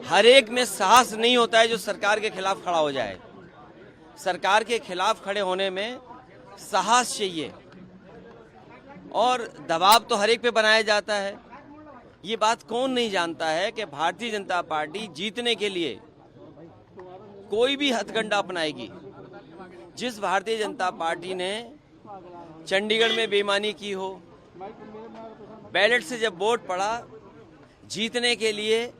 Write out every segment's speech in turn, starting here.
हर एक में साहस नहीं होता है जो सरकार के खिलाफ खड़ा हो जाए। सरकार के खिलाफ खड़े होने में साहस चाहिए और दबाव तो हर एक पे बनाया जाता है। ये बात कौन नहीं जानता है कि भारतीय जनता पार्टी जीतने के लिए कोई भी हथकंडा अपनाएगी। जिस भारतीय जनता पार्टी ने चंडीगढ़ में बेईमानी की हो, बैलेट से जब वोट पड़ा, जीतने के लिए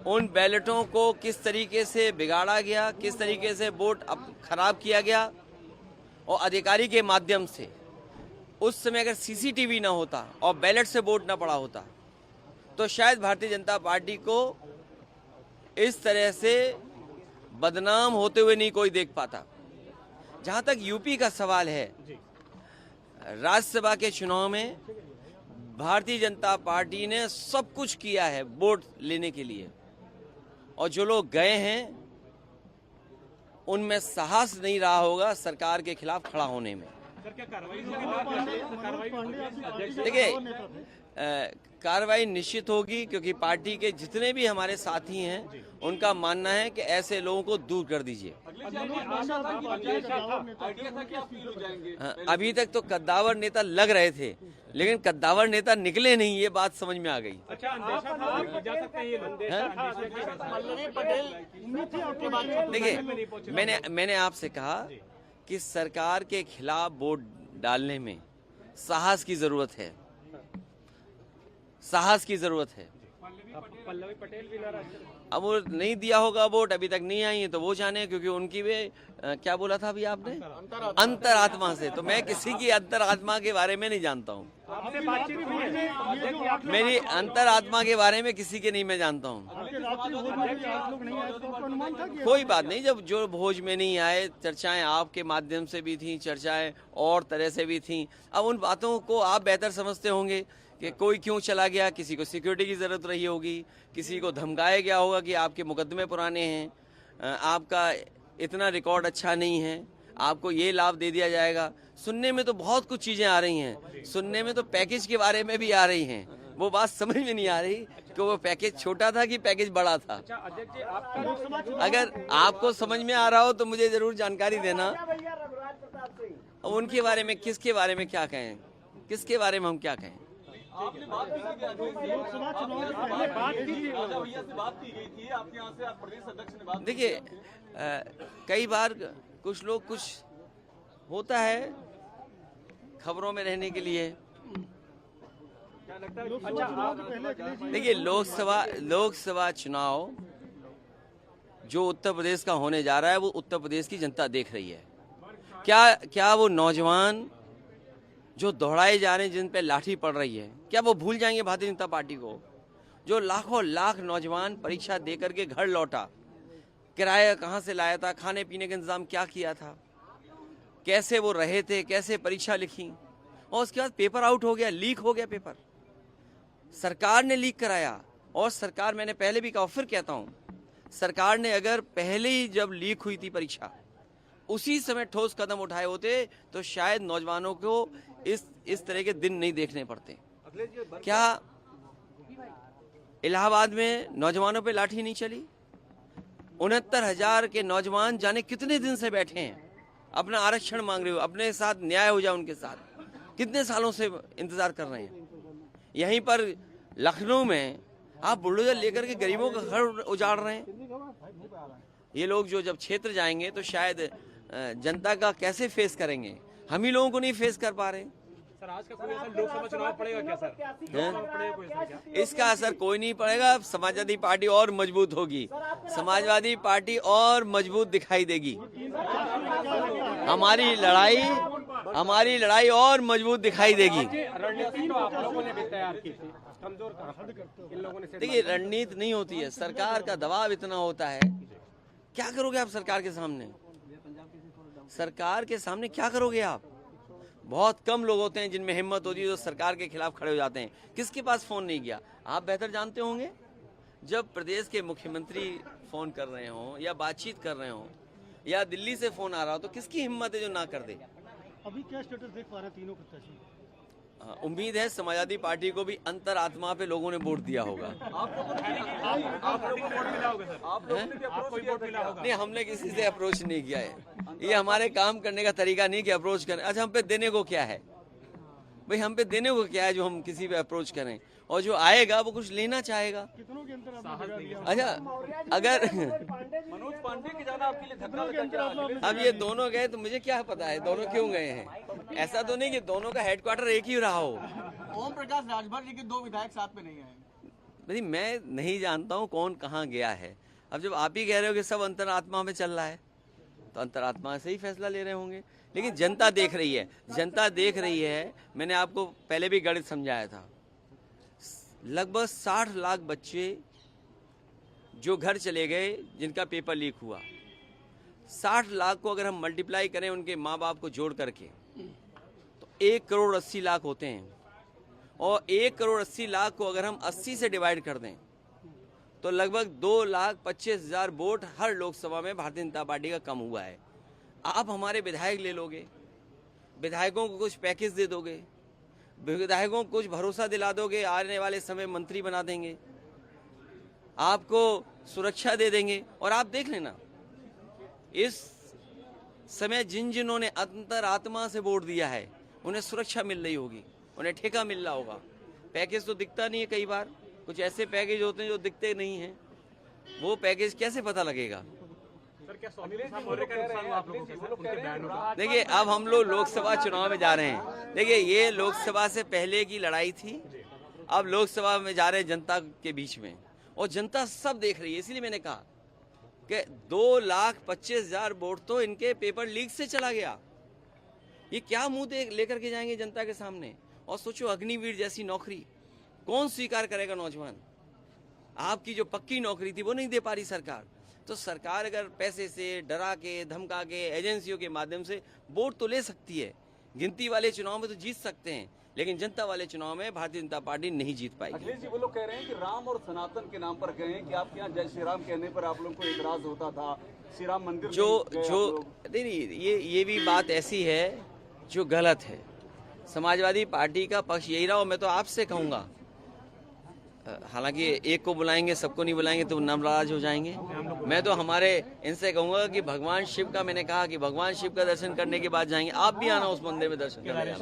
उन बैलेटों को किस तरीके से बिगाड़ा गया, किस तरीके से वोट खराब किया गया, और अधिकारी के माध्यम से उस समय अगर सीसीटीवी ना होता और बैलेट से वोट ना पड़ा होता तो शायद भारतीय जनता पार्टी को इस तरह से बदनाम होते हुए नहीं कोई देख पाता। जहां तक यूपी का सवाल है, राज्यसभा के चुनाव में भारतीय जनता पार्टी ने सब कुछ किया है वोट लेने के लिए, और जो लोग गए हैं उनमें साहस नहीं रहा होगा सरकार के खिलाफ खड़ा होने में। देखिए, कार्रवाई निश्चित होगी, क्योंकि पार्टी के जितने भी हमारे साथी हैं उनका मानना है कि ऐसे लोगों को दूर कर दीजिए। अभी तक तो कद्दावर नेता लग रहे थे, लेकिन कद्दावर नेता निकले नहीं, ये बात समझ में आ गई। देखिए, मैंने आपसे कहा कि सरकार के खिलाफ वोट डालने में साहस की जरूरत है, साहस की जरूरत है। पल्लवी पटेल भी नाराज, अब वो नहीं दिया होगा वोट, अभी तक नहीं आई है तो वो जाने, क्योंकि उनकी वे क्या बोला था अभी आपने, अंतरात्मा से। तो मैं किसी की अंतरात्मा के बारे में नहीं जानता हूँ, मेरी अंतरात्मा के बारे में किसी के नहीं मैं जानता हूँ। कोई बात नहीं, जब जो भोज में नहीं आए, चर्चाएं आपके माध्यम से भी थी, चर्चाएं और तरह से भी थी। अब उन बातों को आप बेहतर समझते होंगे कि कोई क्यों चला गया, किसी को सिक्योरिटी की जरूरत रही होगी, किसी को धमकाया गया होगा कि आपके मुकदमे पुराने हैं, आपका इतना रिकॉर्ड अच्छा नहीं है, आपको ये लाभ दे दिया जाएगा। सुनने में तो बहुत कुछ चीजें आ रही हैं, सुनने में तो पैकेज के बारे में भी आ रही हैं। वो बात समझ में नहीं आ रही कि वो पैकेज छोटा था कि पैकेज बड़ा था। अगर आपको समझ में आ रहा हो तो मुझे जरूर जानकारी देना। उनके बारे में, किसके बारे में क्या कहें, किसके बारे में हम क्या कहें। आपने बात लोकसभा चुनाव से बात की थी, राजा भैया से बात की गई थी, आपके यहाँ से आप प्रदेश अध्यक्ष ने बात। देखिए, कई बार कुछ लोग, कुछ होता है खबरों में रहने के लिए। देखिए, लोकसभा चुनाव जो उत्तर प्रदेश का होने जा रहा है, वो उत्तर प्रदेश की जनता देख रही है। क्या वो नौजवान जो दौड़ाए जा रहे हैं, जिन पे लाठी पड़ रही है, क्या वो भूल जाएंगे भारतीय जनता पार्टी को? जो लाखों लाख नौजवान परीक्षा दे करके घर लौटा, किराया कहाँ से लाया था, खाने पीने का इंतजाम क्या किया था, कैसे वो रहे थे, कैसे परीक्षा लिखी, और उसके बाद पेपर आउट हो गया, लीक हो गया पेपर, सरकार ने लीक कराया। और सरकार, मैंने पहले भी कहा, फिर कहता हूँ, सरकार ने अगर पहले ही जब लीक हुई थी परीक्षा, उसी समय ठोस कदम उठाए होते तो शायद नौजवानों को इस तरह के दिन नहीं देखने पड़ते। क्या इलाहाबाद में नौजवानों पे लाठी नहीं चली? 69,000 के नौजवान जाने कितने दिन से बैठे हैं, अपना आरक्षण मांग रहे हो, अपने साथ न्याय हो जाए उनके साथ, कितने सालों से इंतजार कर रहे हैं। यहीं पर लखनऊ में आप बुलडोजर लेकर के गरीबों का घर उजाड़ रहे हैं। ये लोग जो जब क्षेत्र जाएंगे तो शायद जनता का कैसे फेस करेंगे, हम ही लोगों को नहीं फेस कर पा रहे। सर, आज का कोई असर लोकसभा चुनाव पड़ेगा क्या सर? इसका असर कोई नहीं पड़ेगा। समाजवादी पार्टी और मजबूत होगी, समाजवादी पार्टी और मजबूत दिखाई देगी। हमारी लड़ाई और मजबूत दिखाई देगी। देखिए, रणनीति नहीं होती है, सरकार का दबाव इतना होता है। क्या करोगे आप सरकार के सामने? सरकार के सामने क्या करोगे आप? बहुत कम लोग होते हैं जिनमें हिम्मत होती है जो सरकार के खिलाफ खड़े हो जाते हैं। किसके पास फोन नहीं गया? आप बेहतर जानते होंगे। जब प्रदेश के मुख्यमंत्री फोन कर रहे हों या बातचीत कर रहे हों या दिल्ली से फोन आ रहा हो, तो किसकी हिम्मत है जो ना कर दे? अभी क्या स्टेटस देख पा रहे हैं तीनों प्रत्याशी? उम्मीद है समाजवादी पार्टी को भी अंतरात्मा पे लोगों ने वोट दिया होगा। आप लोगों को वोट मिला होगा सर? आप लोगों ने भी अप्रोच किया था? नहीं, हमने किसी से अप्रोच नहीं किया है। ये हमारे काम करने का तरीका नहीं कि अप्रोच करें। अच्छा, हम पे देने को क्या है भाई? हम पे देने को क्या है जो हम किसी पे अप्रोच करें? और जो आएगा वो कुछ लेना चाहेगा। अच्छा, अगर मनोज पांडे की ज्यादा आपके लिए धक्का लगा? अब ये दोनों गए तो मुझे क्या पता है दोनों क्यों गए हैं। ऐसा तो नहीं कि दोनों का हेडक्वार्टर एक ही रहा हो। ओम प्रकाश राजभर जी के 2 विधायक साथ में नहीं आए। भाई मैं नहीं जानता हूँ कौन कहाँ गया है। अब जब आप ही कह रहे हो कि सब अंतरात्मा में चल रहा है तो अंतरात्मा से ही फैसला ले रहे होंगे। लेकिन जनता देख रही है, जनता देख रही है। मैंने आपको पहले भी गणित समझाया था। लगभग 60 लाख बच्चे जो घर चले गए जिनका पेपर लीक हुआ, 60 लाख को अगर हम मल्टीप्लाई करें उनके माँ बाप को जोड़ करके तो 1 करोड़ 80 लाख होते हैं। और 1 करोड़ 80 लाख को अगर हम 80 से डिवाइड कर दें तो लगभग 2,25,000 वोट हर लोकसभा में भारतीय जनता पार्टी का कम हुआ है। आप हमारे विधायक ले लोगे, विधायकों को कुछ पैकेज दे दोगे, विधायकों को कुछ भरोसा दिला दोगे, आने वाले समय मंत्री बना देंगे, आपको सुरक्षा दे देंगे। और आप देख लेना इस समय जिन्होंने अंतरात्मा से वोट दिया है उन्हें सुरक्षा मिल रही होगी, उन्हें ठेका मिल रहा होगा। पैकेज तो दिखता नहीं है। कई बार कुछ ऐसे पैकेज होते हैं जो दिखते नहीं हैं। वो पैकेज कैसे पता लगेगा? सर क्या स्वामी साहब मौर्य का नुकसान हुआ आप लोगों के साथ उनके बयान होगा? देखिए, अब हम लोग लोकसभा चुनाव में जा रहे हैं। देखिए, ये लोकसभा से पहले की लड़ाई थी। अब लोकसभा में जा रहे हैं जनता के बीच में, और जनता सब देख रही है। इसलिए मैंने कहा कि 2,25,000 वोट तो इनके पेपर लीक से चला गया। ये क्या मुंह लेकर के जाएंगे जनता के सामने? और सोचो, अग्निवीर जैसी नौकरी कौन स्वीकार करेगा? नौजवान, आपकी जो पक्की नौकरी थी वो नहीं दे पा रही सरकार। तो सरकार अगर पैसे से डरा के, धमका के, एजेंसियों के माध्यम से वोट तो ले सकती है। गिनती वाले चुनाव में तो जीत सकते हैं, लेकिन जनता वाले चुनाव में भारतीय जनता पार्टी नहीं जीत पाएगी। अखिलेश जी वो लोग कह रहे हैं कि राम और सनातन के नाम पर गए हैं कि आपके यहाँ जय श्री राम कहने पर आप लोगों को इतराज होता था, श्री राम मंदिर नहीं, ये भी बात ऐसी है जो गलत है। समाजवादी पार्टी का पक्ष यही रहा। और मैं तो आपसे कहूँगा, हालांकि एक को बुलाएंगे सबको नहीं बुलाएंगे तो नाराज हो जाएंगे। मैं तो हमारे इनसे कहूंगा कि भगवान शिव का, मैंने कहा कि भगवान शिव का दर्शन करने के बाद जाएंगे। आप भी आना उस मंदिर में दर्शन करने।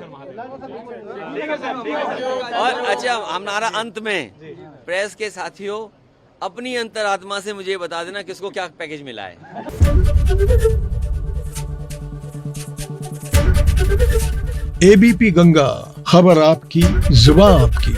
और अच्छा, हमारा अंत में प्रेस के साथियों, अपनी अंतरात्मा से मुझे बता देना किसको क्या पैकेज मिला है। एबीपी गंगा, खबर आपकी, जुबान आपकी।